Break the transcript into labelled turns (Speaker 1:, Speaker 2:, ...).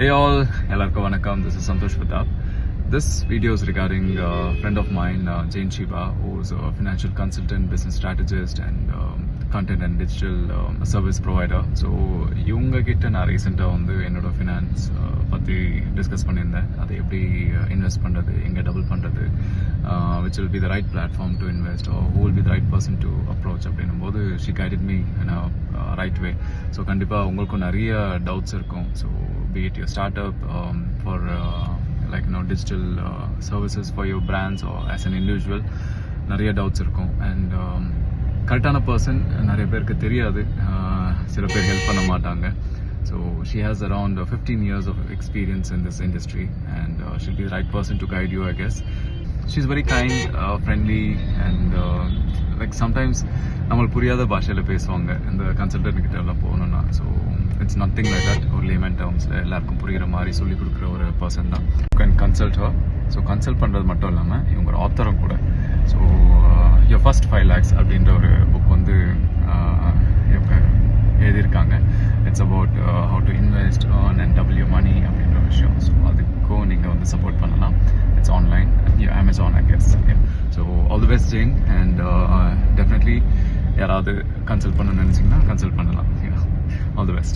Speaker 1: Hey all, எல்லாருக்கும் வணக்கம். This is Santosh Pratap. This video is regarding a friend of mine, Jane Shiva, who's a financial consultant, business strategist, and content and digital service provider. So, இவங்க கிட்ட நான் ரீசெண்டாக வந்து என்னோட finance பற்றி discuss பண்ணியிருந்தேன். அதை எப்படி இன்வெஸ்ட் பண்ணுறது, எங்கே டபுள் பண்ணுறது, which will be the right platform to invest, or who will be the right person to approach அப்படின்னும் போது she guided me in a right way. So கண்டிப்பாக உங்களுக்கும் நிறைய டவுட்ஸ் இருக்கும். So be it your startup, for like digital services for your brands, or as an individual, நிறைய doubts இருக்கும். And கரெக்டான person நிறைய பேருக்கு தெரியாது, சில பேர் ஹெல்ப் பண்ண மாட்டாங்க. So she has around 15 years of experience in this industry, and she'll be the right person to guide you, I guess. She's very kind, friendly, and like sometimes நம்மளுக்கு புரியாத பாஷையில் பேசுவாங்க இந்த கன்சல்டன்ட் கிட்ட எல்லாம் போகணும்னா. So it's nothing like that. ஒரு layman டேர்ம்ஸில் எல்லாருக்கும் புரிகிற மாதிரி சொல்லிக் கொடுக்குற ஒரு பர்சன் தான். You can consult her. So consult பண்ணுறது மட்டும் இல்லாமல் இவங்க ஒரு ஆத்தரும் கூட. ஸோ யுவர் ஃபர்ஸ்ட் 5 lakhs அப்படின்ற ஒரு புக் வந்து இவங்க எழுதியிருக்காங்க. It's about how to invest, earn and double your money அப்படின்ற விஷயம். ஸோ அதுக்கும் நீங்கள் வந்து சப்போர்ட் பண்ணலாம். It's online, Amazon, I guess. Yeah. So all the best, Jane, and definitely யாராவது கன்சல்ட் பண்ணணும்னு நினச்சிங்கன்னா கன்சல்ட் பண்ணலாம். All the best.